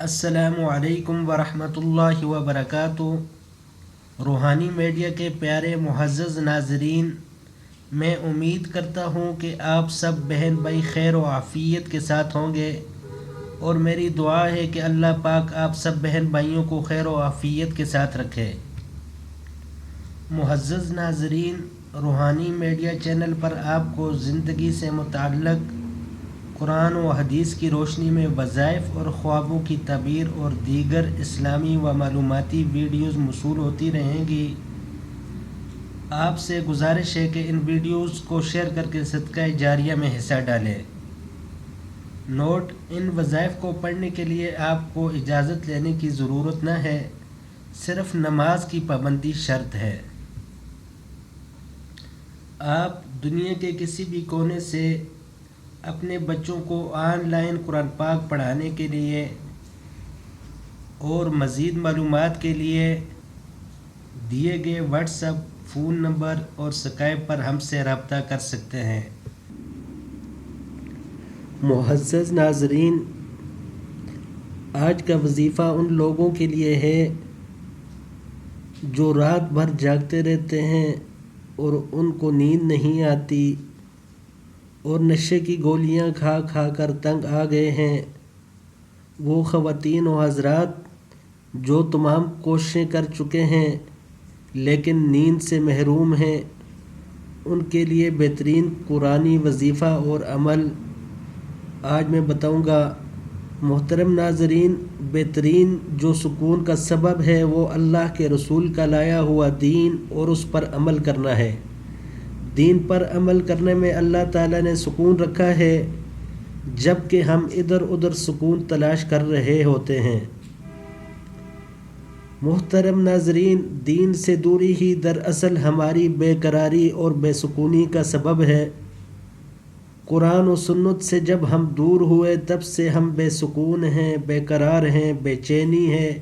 السلام علیکم ورحمۃ اللہ وبرکاتہ۔ روحانی میڈیا کے پیارے معزز ناظرین، میں امید کرتا ہوں کہ آپ سب بہن بھائی خیر و عافیت کے ساتھ ہوں گے، اور میری دعا ہے کہ اللہ پاک آپ سب بہن بھائیوں کو خیر و عافیت کے ساتھ رکھے۔ معزز ناظرین، روحانی میڈیا چینل پر آپ کو زندگی سے متعلق قرآن و حدیث کی روشنی میں وظائف اور خوابوں کی تعبیر اور دیگر اسلامی و معلوماتی ویڈیوز موصول ہوتی رہیں گی۔ آپ سے گزارش ہے کہ ان ویڈیوز کو شیئر کر کے صدقہ جاریہ میں حصہ ڈالیں۔ نوٹ: ان وظائف کو پڑھنے کے لیے آپ کو اجازت لینے کی ضرورت نہ ہے، صرف نماز کی پابندی شرط ہے۔ آپ دنیا کے کسی بھی کونے سے اپنے بچوں کو آن لائن قرآن پاک پڑھانے کے لیے اور مزید معلومات کے لیے دیے گئے واٹس ایپ فون نمبر اور اسکائپ پر ہم سے رابطہ کر سکتے ہیں۔ معزز ناظرین، آج کا وظیفہ ان لوگوں کے لیے ہے جو رات بھر جاگتے رہتے ہیں اور ان کو نیند نہیں آتی اور نشے کی گولیاں کھا کھا کر تنگ آ گئے ہیں۔ وہ خواتین و حضرات جو تمام کوششیں کر چکے ہیں لیکن نیند سے محروم ہیں، ان کے لیے بہترین قرآنی وظیفہ اور عمل آج میں بتاؤں گا۔ محترم ناظرین، بہترین جو سکون کا سبب ہے وہ اللہ کے رسول کا لایا ہوا دین اور اس پر عمل کرنا ہے۔ دین پر عمل کرنے میں اللہ تعالیٰ نے سکون رکھا ہے، جبکہ ہم ادھر ادھر سکون تلاش کر رہے ہوتے ہیں۔ محترم ناظرین، دین سے دوری ہی دراصل ہماری بے قراری اور بے سکونی کا سبب ہے۔ قرآن و سنت سے جب ہم دور ہوئے تب سے ہم بے سکون ہیں، بے قرار ہیں، بے چینی ہے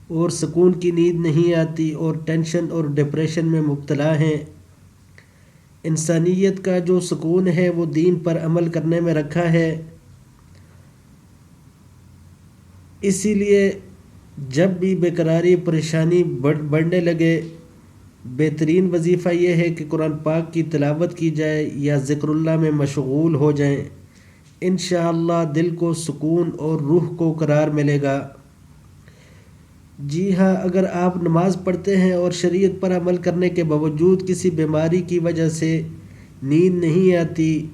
اور سکون کی نیند نہیں آتی اور ٹینشن اور ڈپریشن میں مبتلا ہیں۔ انسانیت کا جو سکون ہے وہ دین پر عمل کرنے میں رکھا ہے۔ اسی لیے جب بھی بے قراری پریشانی بڑھنے لگے، بہترین وظیفہ یہ ہے کہ قرآن پاک کی تلاوت کی جائے یا ذکر اللہ میں مشغول ہو جائیں۔ انشاءاللہ دل کو سکون اور روح کو قرار ملے گا۔ جی ہاں، اگر آپ نماز پڑھتے ہیں اور شریعت پر عمل کرنے کے باوجود کسی بیماری کی وجہ سے نیند نہیں آتی،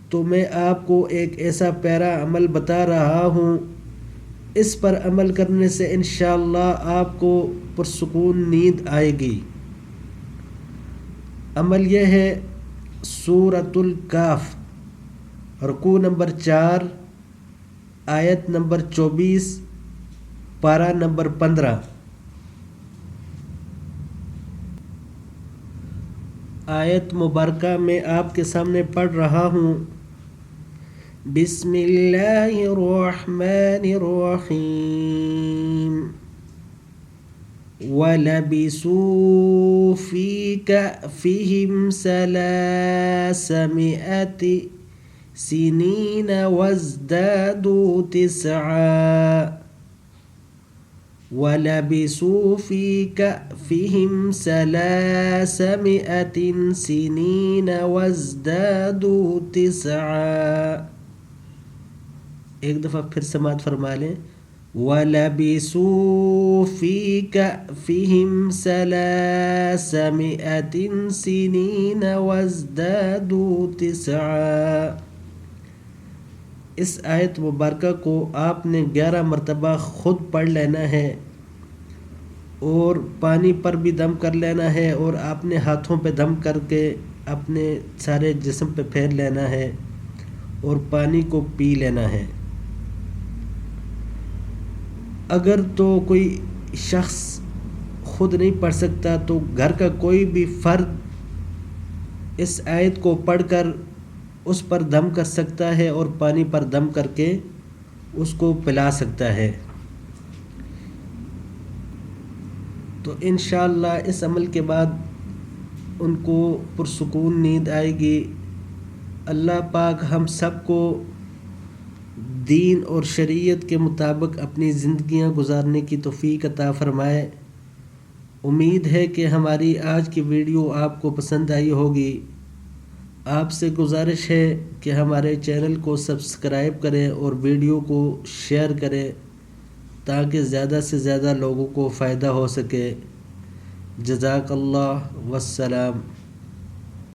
تو میں آپ کو ایک ایسا پیارا عمل بتا رہا ہوں۔ اس پر عمل کرنے سے انشاءاللہ آپ کو پرسکون نیند آئے گی۔ عمل یہ ہے: سورۃ الکہف، رکوع نمبر 4، آیت نمبر 24، پارہ نمبر 15۔ آیت مبارکہ میں آپ کے سامنے پڑھ رہا ہوں۔ بسم اللہ الرحمن الرحیم۔ وَلَبِثُوا فِي كَهْفِهِمْ 300 سِنِينَ وَازْدَادُوا 9۔ وَلَبِثُوا فِي كَهْفِهِمْ 300 سِنِينَ وَازْدَادُوا 9۔ ایک دفعہ پھر سماعت فرما لیں۔ وَلَبِثُوا فِي كَهْفِهِمْ 300 سِنِينَ وَازْدَادُوا 9۔ اس آیت مبارکہ کو آپ نے 11 مرتبہ خود پڑھ لینا ہے اور پانی پر بھی دم کر لینا ہے اور اپنے ہاتھوں پہ دم کر کے اپنے سارے جسم پہ پھیر لینا ہے اور پانی کو پی لینا ہے۔ اگر تو کوئی شخص خود نہیں پڑھ سکتا تو گھر کا کوئی بھی فرد اس آیت کو پڑھ کر اس پر دم کر سکتا ہے اور پانی پر دم کر کے اس کو پلا سکتا ہے۔ تو انشاءاللہ اس عمل کے بعد ان کو پرسکون نیند آئے گی۔ اللہ پاک ہم سب کو دین اور شریعت کے مطابق اپنی زندگیاں گزارنے کی توفیق عطا فرمائے۔ امید ہے کہ ہماری آج کی ویڈیو آپ کو پسند آئی ہوگی۔ آپ سے گزارش ہے کہ ہمارے چینل کو سبسکرائب کریں اور ویڈیو کو شیئر کریں تاکہ زیادہ سے زیادہ لوگوں کو فائدہ ہو سکے۔ جزاک اللہ، والسلام۔